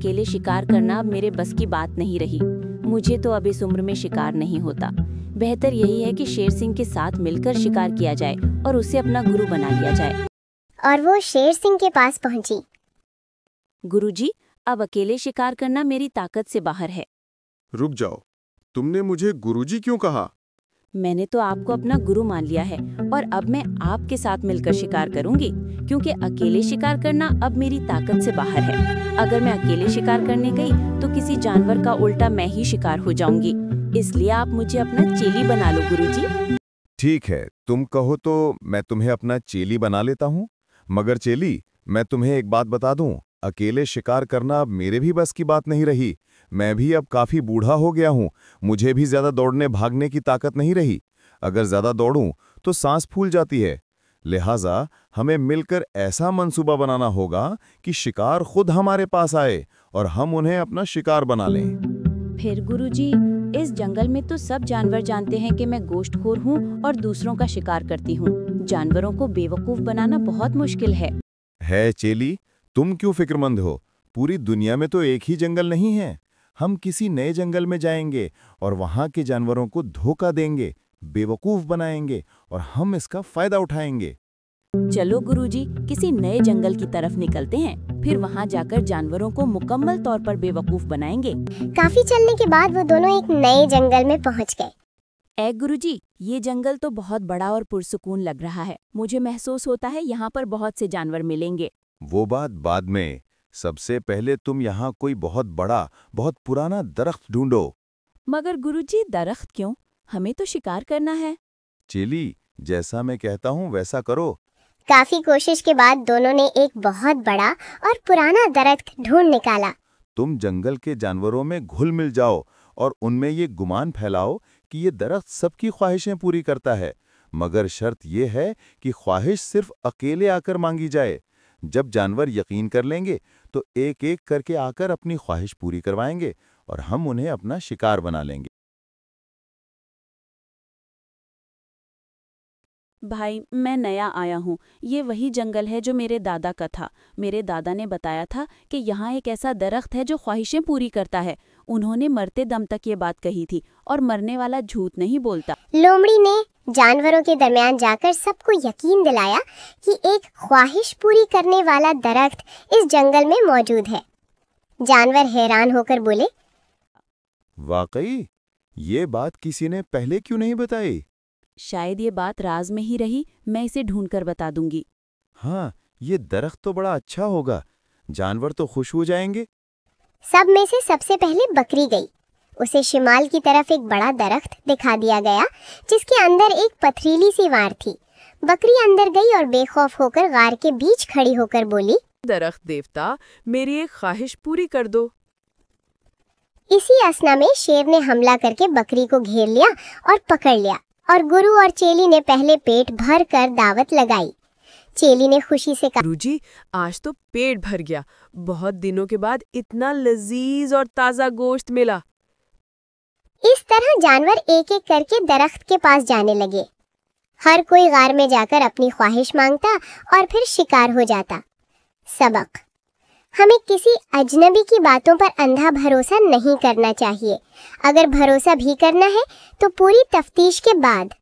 अकेले शिकार करना अब मेरे बस की बात नहीं रही। मुझे तो अब इस उम्र में शिकार नहीं होता। बेहतर यही है कि शेर सिंह के साथ मिलकर शिकार किया जाए और उसे अपना गुरु बना लिया जाए। और वो शेर सिंह के पास पहुंची। गुरुजी, अब अकेले शिकार करना मेरी ताकत से बाहर है। रुक जाओ, तुमने मुझे गुरुजी क्यों कहा? मैंने तो आपको अपना गुरु मान लिया है और अब मैं आपके साथ मिलकर शिकार करूंगी, क्योंकि अकेले शिकार करना अब मेरी ताकत से बाहर है। अगर मैं अकेले शिकार करने गई तो किसी जानवर का उल्टा मैं ही शिकार हो जाऊंगी। इसलिए आप मुझे अपना चेली बना लो गुरुजी। ठीक है, तुम कहो तो मैं तुम्हें अपना चेली बना लेता हूँ। मगर चेली, मैं तुम्हें एक बात बता दूं, अकेले शिकार करना अब मेरे भी बस की बात नहीं रही। मैं भी अब काफी बूढ़ा हो गया हूँ। मुझे भी ज्यादा दौड़ने भागने की ताकत नहीं रही। अगर ज्यादा दौड़ूं तो सांस फूल जाती है। लिहाजा हमें मिलकर ऐसा मंसूबा बनाना होगा कि शिकार खुद हमारे पास आए और हम उन्हें अपना शिकार बना लें। फिर गुरुजी, इस जंगल में तो सब जानवर जानते हैं कि मैं गोश्तखोर हूँ और दूसरों का शिकार करती हूँ। जानवरों को बेवकूफ बनाना बहुत मुश्किल है चेली, तुम क्यों फिक्रमंद हो? पूरी दुनिया में तो एक ही जंगल नहीं है। हम किसी नए जंगल में जाएंगे और वहां के जानवरों को धोखा देंगे, बेवकूफ बनाएंगे और हम इसका फायदा उठाएंगे। चलो गुरुजी, किसी नए जंगल की तरफ निकलते हैं। फिर वहां जाकर जानवरों को मुकम्मल तौर पर बेवकूफ बनाएंगे। काफी चलने के बाद वो दोनों एक नए जंगल में पहुंच गए। ए गुरुजी, ये जंगल तो बहुत बड़ा और पुरसुकून लग रहा है। मुझे महसूस होता है यहाँ पर बहुत से जानवर मिलेंगे। वो बात बाद में। सबसे पहले तुम यहाँ कोई बहुत बड़ा, बहुत पुराना दरख्त ढूंढो। मगर गुरुजी, दरख्त क्यों? हमें तो शिकार करना है। चेली, जैसा मैं कहता हूँ वैसा करो। काफी कोशिश के बाद दोनों ने एक बहुत बड़ा और पुराना दरख्त ढूंढ निकाला। तुम जंगल के जानवरों में घुल मिल जाओ और उनमें ये गुमान फैलाओ कि ये दरख्त सबकी ख्वाहिशें पूरी करता है। मगर शर्त यह है कि ख्वाहिश सिर्फ अकेले आकर मांगी जाए। जब जानवर यकीन कर लेंगे तो एक एक करके आकर अपनी ख्वाहिश पूरी करवाएंगे और हम उन्हें अपना शिकार बना लेंगे। भाई, मैं नया आया हूँ। ये वही जंगल है जो मेरे दादा का था। मेरे दादा ने बताया था कि यहाँ एक ऐसा दरख्त है जो ख्वाहिशें पूरी करता है। उन्होंने मरते दम तक ये बात कही थी और मरने वाला झूठ नहीं बोलता। लोमड़ी ने जानवरों के दरमियान जाकर सबको यकीन दिलाया कि एक ख्वाहिश पूरी करने वाला दरख्त इस जंगल में मौजूद है। जानवर हैरान होकर बोले, वाकई? ये बात किसी ने पहले क्यों नहीं बताई? शायद ये बात राज में ही रही। मैं इसे ढूंढकर बता दूंगी। हाँ, ये दरख्त तो बड़ा अच्छा होगा। जानवर तो खुश हो जाएंगे। सब में से सबसे पहले बकरी गई। उसे शिमाल की तरफ एक बड़ा दरख्त दिखा दिया गया जिसके अंदर एक पथरीली सी वार थी। बकरी अंदर गई और बेखौफ होकर गार के बीच खड़ी होकर बोली, दरख्त देवता, मेरी एक ख्वाहिश पूरी कर दो। इसी असना में शेर ने हमला करके बकरी को घेर लिया और पकड़ लिया और गुरु और चेली ने पहले पेट भर कर दावत लगाई। चेली ने खुशी से कहा, गुरुजी, आज तो पेट भर गया। बहुत दिनों के बाद इतना लजीज और ताज़ा गोश्त मिला। इस तरह जानवर एक एक करके दरख्त के पास जाने लगे। हर कोई गार में जाकर अपनी ख्वाहिश मांगता और फिर शिकार हो जाता। सबक: हमें किसी अजनबी की बातों पर अंधा भरोसा नहीं करना चाहिए। अगर भरोसा भी करना है तो पूरी तफ्तीश के बाद।